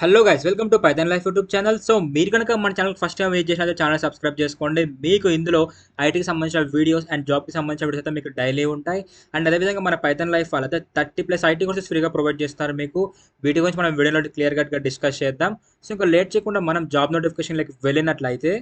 Hello guys welcome to Python life YouTube channel. So మీరు కనుక మన ఛానల్ ఫస్ట్ టైం విజిట్ చేసినట్లయితే channel subscribe చేసుకోండి. మీకు ఇందులో ఐటీకి సంబంధించిన వీడియోస్ అండ్ జాబ్కి సంబంధించిన వీడియోస్ అయితే మీకు డైలీ ఉంటాయి. అండ్ అదేవిధంగా మన పైథాన్ లైఫ్ వాళ్ళైతే 30+ ఐటీ కోర్సెస్ ఫ్రీగా ప్రొవైడ్ చేస్తారు మీకు. వీటి గురించి మనం వీడియోలో క్లియర్ కట్గా డిస్కస్ చేద్దాం. సో ఇంకా లేట్ చేయకుండా మనం జాబ్ నోటిఫికేషన్లోకి వెళ్ళినట్లయితే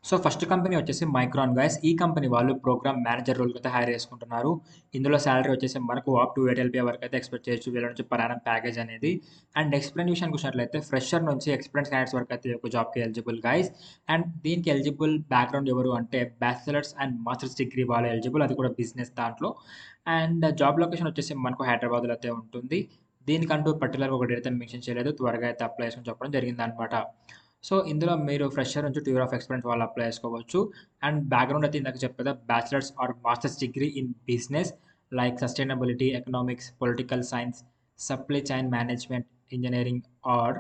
సో ఫస్ట్ కంపెనీ వచ్చేసి మైక్రాన్ గైస్. ఈ కంపెనీ వాళ్ళు ప్రోగ్రామ్ మేనేజర్ రోల్కి అయితే హైర్ చేసుకుంటున్నారు. ఇందులో శాలరీ వచ్చేసి మనకు అప్ టు 8 LPA వరకు అయితే ఎక్స్పెక్ట్ చేయొచ్చు వీళ్ళ నుంచి పర్ యానం ప్యాకేజ్ అనేది. అండ్ ఎక్స్పీరియన్స్ విషయానికి వచ్చినట్లయితే ఫ్రెషర్ నుంచి ఎక్స్పీరియన్స్ క్యాండిడేట్స్ వరకు అయితే ఒక జాబ్కి ఎలిజిబుల్ గైస్. అండ్ దీనికి ఎలిజిబుల్ బ్యాక్గ్రౌండ్ ఎవరు అంటే బ్యాచిలర్స్ అండ్ మాస్టర్స్ డిగ్రీ వాళ్ళు ఎలిజిబుల్, అది కూడా బిజినెస్ దాంట్లో. అండ్ జాబ్ లొకేషన్ వచ్చేసి మనకు హైదరాబాద్లో అయితే ఉంటుంది. దీనికంటూ పర్టికులర్గా ఒక డేట్ అయితే మెన్షన్ చేయలేదు, త్వరగా అయితే అప్లై చేసుకొని చెప్పడం జరిగింది అనమాట. సో ఇందులో మీరు ఫ్రెషర్ నుంచి 2 ఇయర్ ఆఫ్ ఎక్స్పీరియన్స్ వాళ్ళు అప్లై చేసుకోవచ్చు. అండ్ బ్యాక్గ్రౌండ్ అయితే ఇందాక చెప్పేదా bachelors or masters degree in business like sustainability, economics, political science, supply chain management, engineering or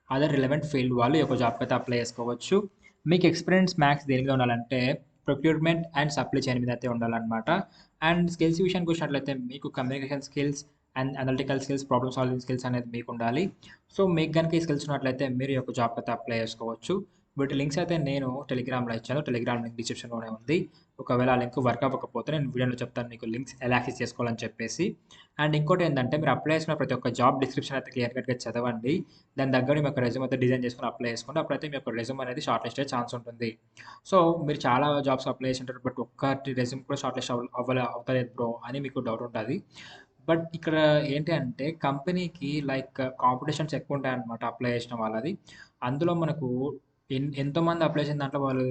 other relevant field వాళ్ళు ఈ యొక్క జాబ్కి అయితే అప్లై చేసుకోవచ్చు. మీకు ఎక్స్పీరియన్స్ మ్యాక్స్ దేని మీద ఉండాలంటే ప్రొక్యూర్మెంట్ అండ్ సప్లై చైన్ మీద అయితే ఉండాలన్నమాట. అండ్ స్కిల్స్ విషయానికి వచ్చినట్లయితే మీకు communication skills and analytical skills, problem solving skills అనేది మీకు ఉండాలి. సో మీకు కనుక ఈ స్కిల్స్ ఉన్నట్లయితే మీరు ఈ యొక్క జాబ్కి అయితే అప్లై చేసుకోవచ్చు. వీటి లింక్స్ అయితే నేను టెలిగ్రామ్లో ఇచ్చాను, టెలిగ్రామ్ లింక్ డిస్క్రిప్షన్లోనే ఉంది. ఒకవేళ ఆ లింక్ వర్క్ అవ్వకపోతే నేను వీడియోలో చెప్తాను మీకు లింక్స్ ఎలా యాక్సెస్ చేసుకోవాలని చెప్పేసి. అండ్ ఇంకోటి ఏంటంటే మీరు అప్లై చేసుకున్న ప్రతి ఒక్క జాబ్ డిస్క్రిప్షన్ అయితే క్లియర్ కట్గా చదవండి. దాని దగ్గర మీ యొక్క రెజ్యూమ్ అయితే డిజైన్ చేసుకొని అప్లై చేసుకోండి. అప్పుడైతే మీ యొక్క రెజ్యూమ్ అనేది షార్ట్ లిస్ట్ అయ్యే ఛాన్స్ ఉంటుంది. సో మీరు చాలా జాబ్స్ అప్లై చేసి ఉంటారు, బట్ ఒక్కటి రెజ్యూమ్ కూడా షార్ట్ లిస్ట్ అవ్వలేదు బ్రో అని మీకు డౌట్ ఉంటుంది. బట్ ఇక్కడ ఏంటి అంటే కంపెనీకి లైక్ కాంపిటీషన్స్ ఎక్కువ ఉంటాయన్నమాట అప్లై చేసిన వాళ్ళది. అందులో మనకు ఎంతోమంది అప్లై చేసిన దాంట్లో వాళ్ళు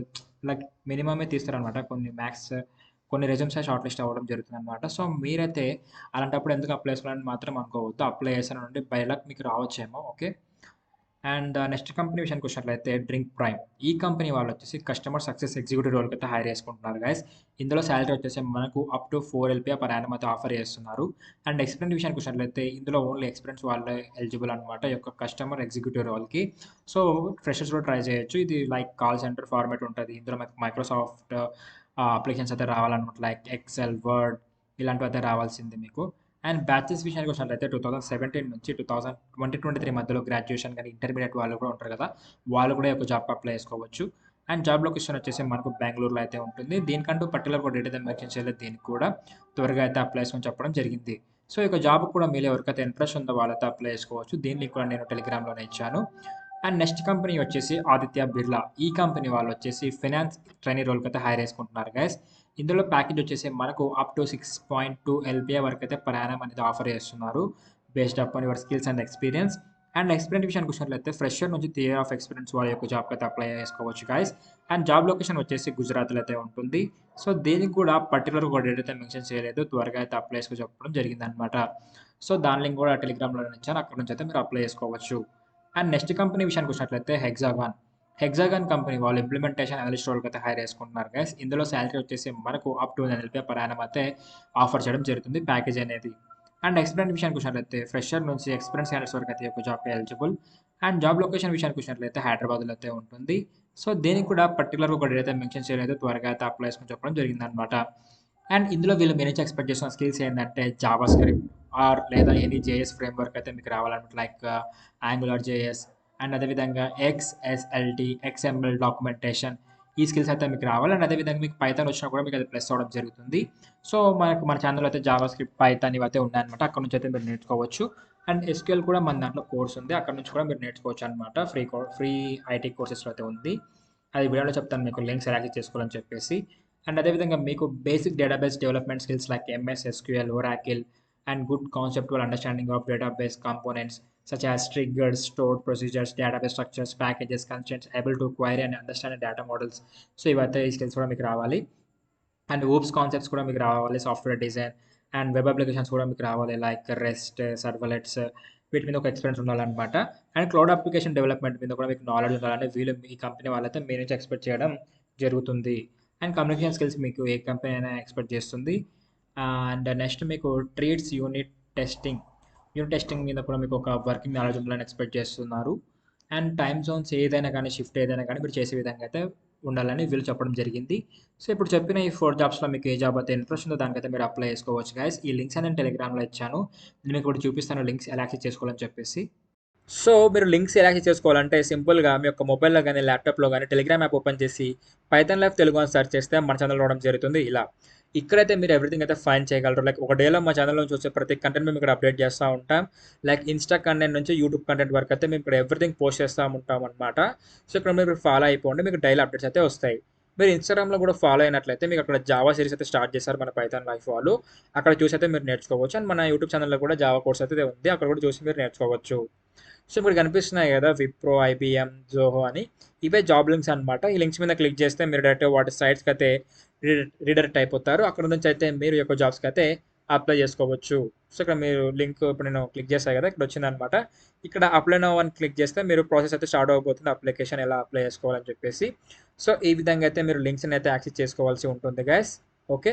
లైక్ మినిమమే తీస్తారనమాట. కొన్ని రెజ్యూమ్స్ షార్ట్ లిస్ట్ అవ్వడం జరుగుతుంది అనమాట. సో మీరైతే అలాంటప్పుడు ఎందుకు అప్లై చేసుకోవాలని మాత్రం అనుకోవద్దు. అప్లై చేశానంటే బై లక్ మీకు రావచ్చేమో. ఓకే. అండ్ నెక్స్ట్ కంపెనీ విషయానికి వచ్చినట్లయితే డ్రింక్ ప్రైమ్. ఈ కంపెనీ వాళ్ళు వచ్చేసి కస్టమర్ సక్సెస్ ఎగ్జిక్యూటివ్ రోల్కి అయితే హైర్ చేసుకుంటున్నారు గైస్. ఇందులో శాలరీ వచ్చేసి మనకు up to 4 LPA per annum అయితే ఆఫర్ చేస్తున్నారు. అండ్ ఎక్స్పీరియన్స్ విషయానికి వచ్చినట్లయితే ఇందులో ఓన్లీ ఎక్స్పీరియన్స్ వాళ్ళే ఎలిజిబుల్ అనమాట ఈ యొక్క కస్టమర్ ఎగ్జిక్యూటివ్ రోల్కి. సో ఫ్రెషర్స్ కూడా ట్రై చేయొచ్చు. ఇది లైక్ కాల్ సెంటర్ ఫార్మేట్ ఉంటుంది. ఇందులో మనకు మైక్రోసాఫ్ట్ అప్లికేషన్స్ అయితే రావాలన్నమాట, లైక్ ఎక్సెల్, వర్డ్ ఇలాంటివి అయితే రావాల్సింది మీకు. అండ్ బ్యాచెస్ విషయానికి వచ్చినట్లయితే 2017 నుంచి 2023 మధ్యలో గ్రాడ్యుయేషన్ కానీ ఇంటర్మీడియట్ వాళ్ళు కూడా ఉంటారు కదా, వాళ్ళు కూడా ఒక జాబ్కి అప్లై చేసుకోవచ్చు. అండ్ జాబ్ లొకేషన్ వచ్చేసి మనకు బెంగళూరులో అయితే ఉంటుంది. దీనికంటూ పర్టికులర్ కూడా డేట్ అయితే మెన్షన్ చేయలేదు, దీనికి కూడా త్వరగా అయితే అప్లై చేసుకొని చెప్పడం జరిగింది. సో ఇక జాబ్ కూడా మీరు ఎవరికైతే ఇంట్రెస్ట్ ఉందో వాళ్ళైతే అప్లై చేసుకోవచ్చు. దీన్ని కూడా నేను టెలిగ్రామ్లోనే ఇచ్చాను. అండ్ నెక్స్ట్ కంపెనీ వచ్చేసి ఆదిత్య బిర్లా. ఈ కంపెనీ వాళ్ళు వచ్చేసి ఫైనాన్స్ ట్రైనీ రోల్కి అయితే హైర్ చేసుకుంటున్నారు గైస్. ఇందులో ప్యాకేజ్ వచ్చేసి మనకు అప్ టు 6.2 LPA వరకు అయితే పర్ యానం అనేది ఆఫర్ చేస్తున్నారు, based up on your skills and experience. And experience విషయానికి వచ్చినట్లయితే ఫ్రెషర్ నుంచి 3 ఇయర్ ఆఫ్ ఎక్స్పీరియన్స్ వాళ్ళ యొక్క జాబ్కి అయితే అప్లై చేసుకోవచ్చు గైస్. అండ్ జాబ్ లొకేషన్ వచ్చేసి గుజరాత్లో అయితే ఉంటుంది. సో దీనికి కూడా పర్టికులర్ ఒక డేట్ అయితే మెన్షన్ చేయలేదు, త్వరగా అయితే అప్లై చేసుకో చెప్పడం జరిగింది అనమాట. సో దాని లింక్ కూడా టెలిగ్రామ్లో ఇచ్చాను, అక్కడ నుంచి అయితే మీరు అప్లై చేసుకోవచ్చు. అండ్ నెక్స్ట్ కంపెనీ విషయానికి వచ్చినట్లయితే హెగ్జాగాన్ కంపెనీ వాళ్ళు ఇంప్లిమెంటేషన్ అనలిస్ట్ రోల్కి అయితే హైర్ చేసుకుంటున్నారు గైస్. ఇందులో శాలరీ వచ్చేసి మనకు up to 9 LPA per annum అయితే ఆఫర్ చేయడం జరుగుతుంది ప్యాకేజ్ అనేది. అండ్ ఎక్స్పీరియన్స్ విషయానికి వచ్చినట్లయితే ఫ్రెషర్ నుంచి ఎక్స్పీరియన్స్ క్యాండిడేట్స్ వరకు అయితే ఒక జాబ్కి ఎలిజిబుల్. అండ్ జాబ్ లొకేషన్ విషయానికి వచ్చినట్లయితే హైదరాబాద్లో అయితే ఉంటుంది. సో దీనికి కూడా పర్టికులర్గా ఒక డేట్ అయితే మెన్షన్ చేయలేదు, త్వరగా అయితే అప్లై చేసుకొని చెప్పడం జరిగింది అనమాట. అండ్ ఇందులో వీళ్ళు మీ నుంచి ఎక్స్పెక్ట్ చేసిన స్కిల్స్ ఏంటంటే జావా స్క్రిప్ట్ ఆర్ లేదా ఎనీ జేఎస్ ఫ్రేమ్వర్క్ అయితే మీకు రావాలన్నమాట, లైక్ యాంగులర్ జేఎస్ అండ్ అదేవిధంగా ఎక్స్ఎస్ఎల్టీ, ఎక్స్ఎంఎల్ డాక్యుమెంటేషన్, ఈ స్కిల్స్ అయితే మీకు రావాలి. అండ్ అదేవిధంగా మీకు పైథాన్ వచ్చినా కూడా మీకు అది ప్లస్ అవ్వడం జరుగుతుంది. సో మన ఛానల్లో అయితే జావా స్క్రిప్ట్, పైథాన్ ఇవైతే ఉన్నాయన్నమాట, అక్కడ నుంచి అయితే మీరు నేర్చుకోవచ్చు. అండ్ ఎస్క్యూఎల్ కూడా మన దాంట్లో కోర్స్ ఉంది, అక్కడ నుంచి కూడా మీరు నేర్చుకోవచ్చు అనమాట. ఫ్రీ ఐటీ కోర్సెస్లో అయితే ఉంది. అది వీడియోలో చెప్తాను మీకు లింక్స్ ఎలా చేసుకోవాలని చెప్పేసి. అండ్ అదేవిధంగా మీకు basic database development skills like MS SQL, Oracle and good conceptual understanding of database components such as triggers, stored procedures, database structures, packages, constraints, able to query and understand data models. So ఇవైతే ఈ skills కూడా మీకు రావాలి. And ops concepts కూడా మీకు రావాలి, software design and web applications కూడా మీకు రావాలి, లైక్ రెస్ట్, సర్వలెట్స్, వీటి మీద ఒక ఎక్స్పీరియన్స్ ఉండాలన్నమాట. అండ్ క్లౌడ్ అప్లికేషన్ డెవలప్మెంట్ మీద కూడా మీకు నాలెడ్జ్ ఉండాలని వీళ్ళు ఈ కంపెనీ వాళ్ళైతే మీ నుంచి ఎక్స్పెక్ట్ చేయడం జరుగుతుంది. అండ్ కమ్యూనికేషన్ స్కిల్స్ మీకు ఏ కంపెనీ అయినా ఎక్స్పెక్ట్ చేస్తుంది. అండ్ నెక్స్ట్ మీకు ట్రీట్స్ యూనిట్ టెస్టింగ్ మీద కూడా మీకు ఒక వర్కింగ్ నాలెడ్జ్ ఉండాలని ఎక్స్పెక్ట్ చేస్తున్నారు. అండ్ టైమ్ జోన్స్ ఏదైనా కానీ, షిఫ్ట్ ఏదైనా కానీ మీరు చేసే విధంగా అయితే ఉండాలని వీళ్ళు చెప్పడం జరిగింది. సో ఇప్పుడు చెప్పిన ఈ 4 జాబ్స్లో మీకు ఏ జాబ్ అయితే ఇంట్రెస్ట్ ఉందో దానికైతే మీరు అప్లై చేసుకోవచ్చు గైస్. ఈ లింక్స్ నేను టెలిగ్రామ్లో ఇచ్చాను, నేను మీకు ఇప్పుడు చూపిస్తాను లింక్స్ ఎలా యాక్సెస్ చేసుకోవాలని చెప్పేసి. సో మీరు లింక్స్ ఎలా యాక్సెస్ చేసుకోవాలంటే సింపుల్‌గా మీ యొక్క మొబైల్‌లో గాని, ల్యాప్‌టాప్‌లో గాని టెలిగ్రామ్ యాప్ ఓపెన్ చేసి పైథాన్ లైవ్ తెలుగు అని సెర్చ్ చేస్తే మన ఛానెల్ రావడం జరుగుతుంది ఇలా. ఇక్కడైతే మీరు ఎవ్రీథింగ్ అయితే ఫైండ్ చేయగలరు. లైక్ ఒక డేలో మా ఛానెల్‌లో చూసే ప్రతి కంటెంట్ మేము ఇక్కడ అప్డేట్ చేస్తా ఉంటాం. లైక్ ఇన్‌స్టా కంటెంట్ నుంచి యూట్యూబ్ కంటెంట్ వరకు అయితే మేము ఇక్కడ ఎవ్రీథింగ్ పోస్ట్ చేస్తా ఉంటామనమాట. సో ఇక్కడ మీరు ఫాలో అయిపోండి. మీకు డైలీ అప్డేట్స్ అయితే వస్తాయి. మీరు ఇన్‌స్టాగ్రామ్‌లో కూడా ఫాలో అయినట్లయితే మీకు అక్కడ జావా సిరీస్ అయితే స్టార్ట్ చేశారు మన పైథాన్ లైఫ్ వాళ్ళు. అక్కడ చూసి అయితే మీరు నేర్చుకోవచ్చు. అండ్ మన యూట్యూబ్ ఛానెల్‌లో కూడా జావా కోర్స్ అయితే ఉంది. అక్కడ కూడా చూసి మీరు నేర్చుకోవచ్చు. సో ఇప్పుడు కనిపిస్తున్నాయి కదా విప్రో, ఐబీఎం, జోహో అని. ఇవే జాబ్ లింక్స్ అనమాట. ఈ లింక్స్ మీద క్లిక్ చేస్తే మీరు డైరెక్ట్ వాటి సైట్స్‌కి అయితే రీడైరెక్ట్ అయిపోతారు. అక్కడ నుంచి అయితే మీరు యొక్క జాబ్స్‌కి అయితే అప్లై చేసుకోవచ్చు. సో ఇక్కడ మీరు లింక్ ఇప్పుడు నేను క్లిక్ చేశాను కదా! ఇక్కడ వచ్చిందనమాట. ఇక్కడ అప్లై నౌ అని క్లిక్ చేస్తే మీరు ప్రాసెస్ అయితే స్టార్ట్ అవ్వబోతుంది. అప్లికేషన్ ఎలా అప్లై చేసుకోవాలని చెప్పేసి. సో ఈ విధంగా అయితే మీరు లింక్స్‌ని అయితే యాక్సెస్ చేసుకోవాల్సి ఉంటుంది గైస్. ఓకే.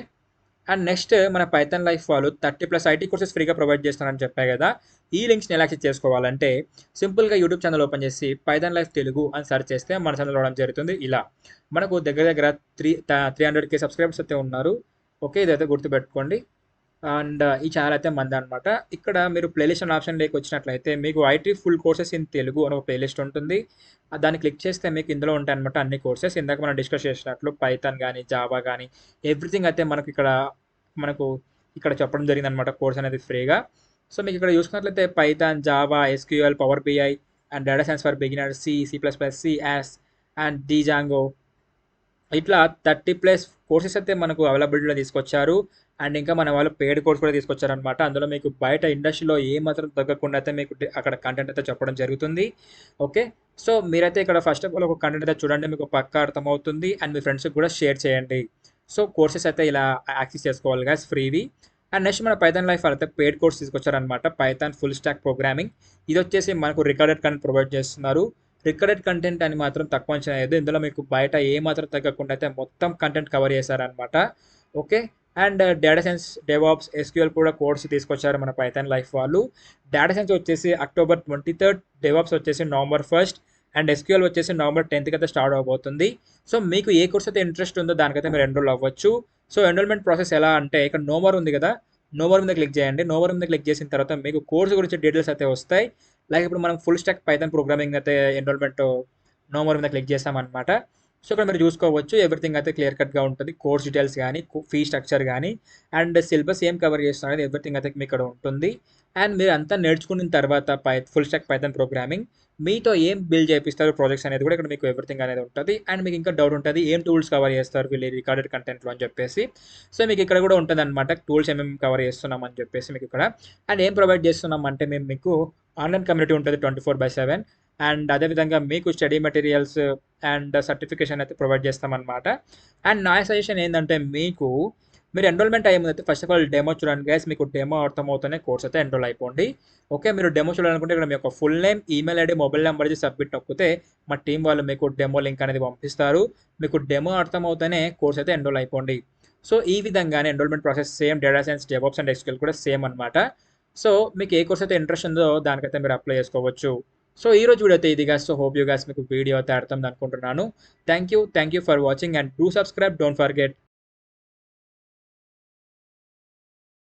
అండ్ నెక్స్ట్ మన పైథాన్ లైఫ్ వాళ్ళు 30+ ఐటీ కోర్సెస్ ఫ్రీగా ప్రొవైడ్ చేస్తున్నారని చెప్పా కదా! ఈ లింక్స్‌ని ఎలా యాక్సెస్ చేసుకోవాలంటే సింపుల్‌గా యూట్యూబ్ ఛానెల్ ఓపెన్ చేసి పైథాన్ లైఫ్ తెలుగు అని సెర్చ్ చేస్తే మన ఛానెల్ రావడం జరుగుతుంది ఇలా. మనకు దగ్గర దగ్గర 300K సబ్స్క్రైబర్స్ అయితే ఉన్నారు. ఓకే. ఇదైతే గుర్తుపెట్టుకోండి. అండ్ ఈ ఛానెల్ అయితే మందనమాట. ఇక్కడ మీరు ప్లేలిస్ట్ అనే ఆప్షన్‌లోకి వచ్చినట్లయితే మీకు IT full courses in Telugu అని ఒక ప్లేలిస్ట్ ఉంటుంది. దాన్ని క్లిక్ చేస్తే మీకు ఇందులో ఉంటాయన్నమాట అన్ని కోర్సెస్. ఇందాక మనం డిస్కస్ చేసినట్లు పైథాన్ గాని, జావా గాని ఎవ్రీథింగ్ అయితే మనకు ఇక్కడ చెప్పడం జరిగిందనమాట కోర్స్ అనేది ఫ్రీగా. సో మీకు ఇక్కడ చూసుకున్నట్లయితే Python, Java, SQL, power BI and data science for beginners, C++, C as and Django ఇట్లా 30+ కోర్సెస్ అయితే మనకు అవైలబిలిటీలో తీసుకొచ్చారు. అండ్ ఇంకా మన వాళ్ళు పెయిడ్ కోర్స్ కూడా తీసుకొచ్చారనమాట. అందులో మీకు బయట ఇండస్ట్రీలో ఏ మాత్రం తగ్గకుండా అయితే మీకు అక్కడ కంటెంట్ అయితే చెప్పడం జరుగుతుంది. ఓకే. సో మీరైతే ఇక్కడ ఫస్ట్ ఆఫ్ ఆల్ ఒక కంటెంట్ అయితే చూడండి. మీకు పక్కా అర్థమవుతుంది. అండ్ మీ ఫ్రెండ్స్‌కి కూడా షేర్ చేయండి. సో కోర్సెస్ అయితే ఇలా యాక్సెస్ చేసుకోవాలి గైస్ ఫ్రీవి. అండ్ నెక్స్ట్ మన పైథాన్ లైఫ్ అయితే పెయిడ్ కోర్స్ తీసుకొచ్చారనమాట. Python full stack programming. ఇదొచ్చేసి మనకు రికార్డెడ్ కంటెంట్ ప్రొవైడ్ చేస్తున్నారు. రికార్డెడ్ కంటెంట్ అని మాత్రం తక్కువ అంచనా వేయద్దు. ఇందులో మీకు బయట ఏ మాత్రం తగ్గకుండా అయితే మొత్తం కంటెంట్ కవర్ చేశారనమాట. Okay. And data science, DevOps, SQL కూడా కోర్స్ తీసుకొచ్చారు మన పైథాన్ లైఫ్ వాళ్ళు. డేటా సైన్స్ వచ్చేసి అక్టోబర్ 23, డెవాప్స్ వచ్చేసి నవంబర్ 1 అండ్ ఎస్‌క్యూఎల్ వచ్చేసి నవంబర్ 10కి అయితే స్టార్ట్ అవబోతుంది. సో మీకు ఏ కోర్స్ అయితే ఇంట్రెస్ట్ ఉందో దానికైతే మీరు ఎన్రోల్ అవ్వచ్చు. సో ఎన్రోల్‌మెంట్ ప్రాసెస్ ఎలా అంటే ఇక్కడ నో మోర్ ఉంది కదా! నో మోర్ మీద క్లిక్ చేయండి. నో మోర్ మీద క్లిక్ చేసిన తర్వాత మీకు కోర్స్ గురించి డీటెయిల్స్ అయితే వస్తాయి. లైక్ ఇప్పుడు మనం ఫుల్ స్టాక్ పైథాన్ ప్రోగ్రామింగ్ అయితే ఎన్రోల్‌మెంట్ నో మోర్ మీద క్లిక్ చేసామన్నమాట. సో ఇక్కడ మీరు చూసుకోవచ్చు ఎవ్రీథింగ్ అయితే క్లియర్ కట్‌గా ఉంటుంది. కోర్స్ డీటెయిల్స్ గానీ, ఫీ స్ట్రక్చర్ గానీ అండ్ సిలబస్ ఏం కవర్ చేస్తున్నారు అనేది ఎవ్రీథింగ్ అయితే మీకు ఇక్కడ ఉంటుంది. అండ్ మీరంతా నేర్చుకున్న తర్వాత ఫుల్ స్టాక్ పైథాన్ ప్రోగ్రామింగ్ మీతో ఏం బిల్డ్ చేపిస్తారు ప్రాజెక్ట్స్ అనేది కూడా ఇక్కడ మీకు ఎవ్రీథింగ్ అనేది ఉంటది. అండ్ మీకు ఇంకా డౌట్ ఉంటది. ఏం టూల్స్ కవర్ చేస్తారు వీళ్ళు రికార్డెడ్ కంటెంట్‌లో అని చెప్పేసి. సో మీకు ఇక్కడ కూడా ఉంటదన్నమాట. టూల్స్ ఏమేమి కవర్ చేస్తున్నాం అని చెప్పేసి మీకు ఇక్కడ. అండ్ ఏం ప్రొవైడ్ చేస్తున్నాం అంటే మేము మీకు ఆన్‌లైన్ కమ్యూనిటీ ఉంటది 24/7 అండ్ అదేవిధంగా మీకు స్టడీ మెటీరియల్స్ అండ్ సర్టిఫికేషన్ అయితే ప్రొవైడ్ చేస్తామన్నమాట. అండ్ నా సజెషన్ ఏందంటే మీరు ఎన్రోల్‌మెంట్ అయ్యే ముందైతే ఫస్ట్ ఆఫ్ ఆల్ డెమో చూడండి గైస్. మీకు డెమో అర్థమవుతేనే కోర్స్ అయితే ఎన్రోల్ అయిపోండి. ఓకే. మీరు డెమో చూడాలనుకుంటే ఇక్కడ మీ యొక్క full name, email ID, mobile number ఇచ్చి సబ్మిట్ నొక్కితే మా టీమ్ వాళ్ళు మీకు డెమో లింక్ అనేది పంపిస్తారు. మీకు డెమో అర్థమవుతేనే కోర్స్ అయితే ఎన్రోల్ అయిపోండి. సో ఈ విధంగానే enrolment process same data science, DevOps and SQL కూడా సేమ్ అనమాట. సో మీకు ఏ కోర్స్ అయితే ఇంట్రెస్ట్ ఉందో దానికైతే మీరు అప్లై చేసుకోవచ్చు. సో ఈరోజు వీడియో అయితే ఇది guys. So hope you guys మీకు వీడియో అయితే అర్థమైంది అనుకుంటున్నాను. Thank you for watching and do subscribe. Don't forget